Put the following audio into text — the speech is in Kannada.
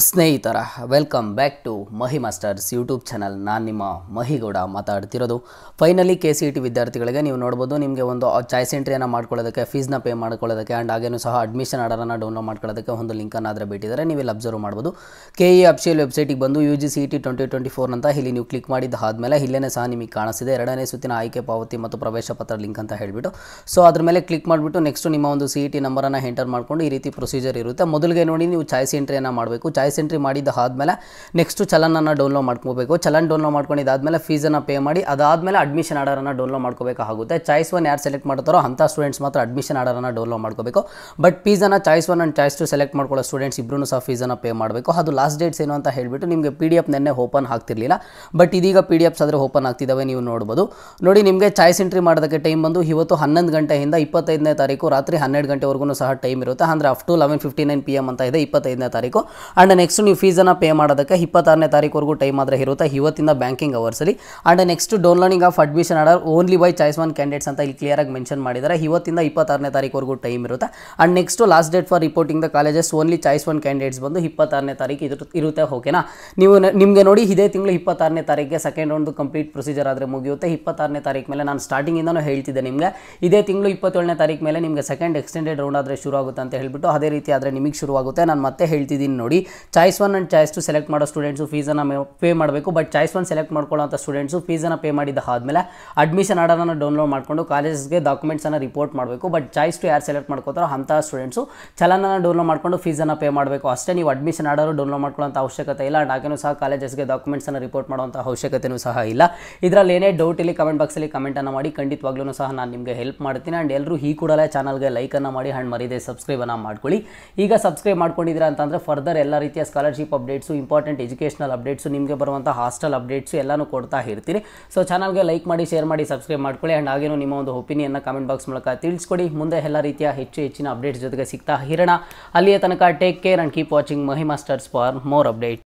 ಸ್ನೇಹಿತರ welcome back to Mahi masters YouTube channel. ನಾನು ನಿಮ್ಮ ಮಹಿಗೌಡ ಮಾತಾಡ್ತಿರೋದು. ಫೈನಲಿ KCET ವಿದ್ಯಾರ್ಥಿಗಳಿಗೆ ನೀವು ನೋಡ್ಬೋದು, ನಿಮಗೆ ಒಂದು ಚಾಯ್ಸ್ ಎಂಟ್ರಿಯನ್ನು ಮಾಡ್ಕೊಳ್ಳೋದಕ್ಕೆ, ಫೀಸ್ನ ಪೇ ಮಾಡ್ಕೊಳ್ಳೋದಕ್ಕೆ ಆ್ಯಂಡ್ ಹಾಗೇನೂ ಸಹ ಅಡ್ಮಿಷನ್ ಆರ್ಡರನ್ನು ಡೌನ್ಲೋಡ್ ಮಾಡ್ಕೊಳ್ಳೋದಕ್ಕೆ ಒಂದು ಲಿಂಕನ್ನು ಆದರೆ ಬಿಟ್ಟಿದ್ದಾರೆ. ನೀವು ಇಲ್ಲಿ ಅಬ್ಸರ್ವ್ ಮಾಡ್ಬೋದು. KE ಅಫಿಷಿಯಲ್ ವೆಬ್ಸೈಟಿಗೆ ಬಂದು UGCET 2024 ಅಂತ ಇಲ್ಲಿ ನೀವು ಕ್ಲಿಕ್ ಮಾಡಿದ್ದಾದಮೇಲೆ ಇಲ್ಲೇ ಸಹ ನಿಮಗೆ ಕಾಣಿಸ್ತಿದೆ ಎರಡನೇ ಸುತ್ತಿನ ಆಯ್ಕೆ ಪಾವತಿ ಮತ್ತು ಪ್ರವೇಶ ಪತ್ರ ಲಿಂಕ್ ಅಂತ ಹೇಳಿಬಿಟ್ಟು. ಸೊ ಅದ್ರ ಮೇಲೆ ಕ್ಲಿಕ್ ಮಾಡಿಬಿಟ್ಟು ನೆಕ್ಸ್ಟ್ ನಿಮ್ಮ ಒಂದು CET ನಂಬರನ್ನು ಎಂಟರ್ ಮಾಡಿಕೊಂಡು ಈ ರೀತಿ ಪ್ರೊಸೀಜರ್ ಇರುತ್ತೆ. ಮೊದಲಿಗೆ ನೋಡಿ ನೀವು ಚಾಯ್ಸ್ ಎಂಟ್ರಿಯನ್ನು ಮಾಡಬೇಕು. ಚಾಯ್ಸ್ ಎಂಟ್ರಿ ಮಾಡಿದ್ದಾದಮೇಲೆ ನೆಕ್ಸ್ಟ್ ಚಲನನ್ನು ಡೌನ್ಲೋಡ್ ಮಾಡ್ಕೋಬೇಕು. ಚಲನ್ ಡೌನ್ಲೋಡ್ ಮಾಡ್ಕೊಂಡಿದ್ದಾದಮೇಲೆ ಫೀಸನ್ನು ಪೇ ಮಾಡಿ ಅದಾದಮೇಲೆ ಅಡ್ಮಿಷನ್ ಆರ್ಡರನ್ನು ಡೌನ್ಲೋಡ್ ಮಾಡ್ಕೋಬೇಕಾಗುತ್ತೆ. ಚಾಯ್ಸ್ 1 ಯಾರು ಸೆಲೆಕ್ಟ್ ಮಾಡ್ತಾರೋ ಅಂಥ ಸ್ಟೂಡೆಂಟ್ಸ್ ಮಾತ್ರ ಅಡ್ಮಿಷನ್ ಆರ್ಡರನ್ನು ಡೌನ್ಲೋಡ್ ಮಾಡ್ಕೋಬೇಕು. ಬಟ್ ಫೀಸನ್ನು ಚಾಯ್ಸ್ 1 ಆ್ಯಂಡ್ ಚಾಯ್ಸ್ 2 ಸೆಲೆಕ್ಟ್ ಮಾಡ್ಕೊಳ್ಳೋ ಸ್ಟೂಡೆಂಟ್ಸ್ ಇಬ್ಬರೂ ಸಹ ಫೀಸನ್ನು ಪೇ ಮಾಡಬೇಕು. ಅದು ಲಾಸ್ಟ್ ಡೇಟ್ಸ್ ಏನು ಅಂತ ಹೇಳಿಬಿಟ್ಟು ನಿಮಗೆ PDF ನೆನ್ನೆ ಓಪನ್ ಆಗ್ತಿರಲಿಲ್ಲ, ಬಟ್ ಇದೀಗ PDFs ಆದರೆ ಓಪನ್ ಆಗ್ತಿದ್ದಾವೆ, ನೀವು ನೋಡ್ಬೋದು. ನೋಡಿ, ನಿಮಗೆ ಚಾಯ್ಸ್ ಎಂಟ್ರಿ ಮಾಡೋದಕ್ಕೆ ಟೈಮ್ ಬಂದು ಇವತ್ತು 11 ಗಂಟೆಯಿಂದ 25ನೇ ತಾರೀಕು ರಾತ್ರಿ 12 ಗಂಟೆವರೆಗೂ ಸಹ ಟೈಮ್ ಇರುತ್ತೆ. ಅಂದರೆ ಅಪ್ ಟು 11:59 PM ಅಂತ ಇದೆ 25ನೇ ತಾರೀಕು. ಆ್ಯಂಡ್ ನೆಕ್ಸ್ಟ್ ನೀವು ಫೀಸನ್ನು ಪೇ ಮಾಡೋದಕ್ಕೆ 26ನೇ ತಾರೀಕುವರೆಗೂ ಟೈಮ್ ಆದರೆ ಇರುತ್ತೆ ಇವತ್ತಿಂದ ಬ್ಯಾಂಕಿಂಗ್ ಅವರ್ಸಲ್ಲಿ. And next downloading of admission order only by choice 1 candidates ಅಂತ ಇಲ್ಲಿ ಕ್ಲಿಯರಾಗಿ ಮೆನ್ಷನ್ ಮಾಡಿದ್ದಾರೆ. ಇವತ್ತಿಂದ 26ನೇ ತಾರೀಕುವರೆಗೂ ಟೈಮ್ ಇರುತ್ತೆ. And next last date for reporting the colleges only choice 1 candidates ಬಂದು 26ನೇ ತಾರೀಕು ಇರುತ್ತೆ. ಓಕೆನಾ? ನಿಮಗೆ ನೋಡಿ, ಇದೇ ತಿಂಗಳು 26ನೇ ತಾರೀಕಿಗೆ ಸೆಕೆಂಡ್ ಒಂದು ಕಂಪ್ಲೀಟ್ ಪ್ರೊಸೀಜರ್ ಆದರೆ ಮುಗಿಯುತ್ತೆ. 26ನೇ ತಾರೀಕು ಮೇಲೆ ನಾನು ಸ್ಟಾರ್ಟಿಂಗಿಂದನೂ ಹೇಳ್ತಿದ್ದೆ ನಿಮಗೆ, ಇದೇ ತಿಂಗಳು 27ನೇ ತಾರೀಕು ಮೇಲೆ ನಿಮಗೆ ಸೆಕೆಂಡ್ ಎಕ್ಸ್ಟೆಂಡೆಡ್ ರೌಂಡ್ ಆದರೆ ಶುರು ಆಗುತ್ತೆ ಅಂತ ಹೇಳ್ಬಿಟ್ಟು. ಅದೇ ರೀತಿ ಆದರೆ ನಿಮಗೆ ಶುರುವಾಗುತ್ತೆ. ನಾನು ಮತ್ತೆ ಹೇಳ್ತಿದ್ದೀನಿ ನೋಡಿ, ಚಾಯ್ಸ್ 1 ಆ್ಯಂಡ್ ಚಾಯ್ಸ್ 2 ಸೆಲೆಕ್ಟ್ ಮಾಡೋ ಸ್ಟೂಡೆಂಟ್ಸು ಫೀಸನ್ನು ಪೇ ಮಾಡಬೇಕು. ಬಟ್ ಚಾಯ್ಸ್ 1 ಸೆಲೆಕ್ಟ್ ಮಾಡ್ಕೊಳ್ಳೋಂಥ ಸ್ಟೂಡೆಂಟ್ಸು ಫೀಸನ್ನು ಪೇ ಮಾಡಿದ್ದಾದಮೇಲೆ ಅಡ್ಮಿಷನ್ ಆರ್ಡರನ್ನು ಡೌನ್ಲೋಡ್ ಮಾಡಿಕೊಂಡು ಕಾಲೇಜಸ್ಗೆ ಡಾಕ್ಯುಮೆಂಟ್ಸನ್ನು ರಿಪೋರ್ಟ್ ಮಾಡಬೇಕು. ಬಟ್ ಚಾಯ್ಸ್ 2 ಯಾರು ಸೆಲೆಕ್ಟ್ ಮಾಡ್ಕೋತಾರೋ ಅಂಥ ಸ್ಟೂಡೆಂಟ್ಸು ಚಲನನ್ನು ಡೌನ್ಲೋಡ್ ಮಾಡಿಕೊಂಡು ಫೀಸನ್ನು ಪೇ ಮಾಡಬೇಕು ಅಷ್ಟೇ. ನೀವು ಅಡ್ಮಿಷನ್ ಆರ್ಡರ್ ಡೌನ್ಲೋಡ್ ಮಾಡ್ಕೊಳ್ಳೋಂಥ ಅವಶ್ಯಕತೆ ಇಲ್ಲ. ಆ್ಯಂಡ್ ಹಾಗೇನೂ ಸಹ ಕಾಲೇಜಸ್ಗೆ ಡಾಕ್ಯುಮೆಂಟ್ಸನ್ನು ರಿಪೋರ್ಟ್ ಮಾಡುವಂಥ ಅವಶ್ಯಕತೆಯೂ ಸಹ ಇಲ್ಲ. ಇದರಲ್ಲಿ ಏನೇ ಡೌಟ್ ಇಲ್ಲಿ ಕಮೆಂಟ್ ಬಾಕ್ಸಲ್ಲಿ ಕಮೆಂಟನ್ನು ಮಾಡಿ, ಖಂಡಿತವಾಗ್ಲೂ ಸಹ ನಾನು ನಿಮಗೆ ಹೆಲ್ಪ್ ಮಾಡ್ತೀನಿ. ಆ್ಯಂಡ್ ಎಲ್ಲರೂ ಈ ಕೂಡಲೇ ಚಾನಲ್ಗೆ ಲೈಕನ್ನು ಮಾಡಿ ಆ್ಯಂಡ್ ಮರೀದೆ ಸಬ್ಸ್ಕ್ರೈಬನ್ನು ಮಾಡ್ಕೊಳ್ಳಿ. ಈಗ ಸಬ್ಸ್ಕ್ರೈಬ್ ಮಾಡ್ಕೊಂಡಿದ್ದೀರಾ ಅಂತಂದರೆ ಫರ್ದರ್ ಎಲ್ಲ ರೀತಿಯ scholarship updates, important educational updates, ನಿಮಗೆ ಬರುವಂಥ ಹಾಸ್ಟೆಲ್ ಅಪ್ಡೇಟ್ಸು ಎಲ್ಲನೂ ಕೊಡ್ತಾ ಇರ್ತೀನಿ. ಸೊ ಚಾನಲ್ಗೆ ಲೈಕ್ ಮಾಡಿ, ಶೇರ್ ಮಾಡಿ, ಸಬ್ಸ್ಕ್ರೈಬ್ ಮಾಡ್ಕೊಳ್ಳಿ. ಆ್ಯಂಡ್ ಹಾಗೇನು ನಿಮ್ಮ ಒಂದು ಒಪಿನಿಯನ್ನ ಕಮೆಂಟ್ ಬಾಕ್ಸ್ ಮೂಲಕ ತಿಳಿಸ್ಕೊಡಿ. ಮುಂದೆ ಎಲ್ಲ ರೀತಿಯ ಹೆಚ್ಚಿನ ಅಪ್ಡೇಟ್ಸ್ ಜೊತೆಗೆ ಸಿಗ್ತಾ ಇರೋಣ. ಅಲ್ಲಿಯ ತನಕ take care and keep watching Mahi masters for more update.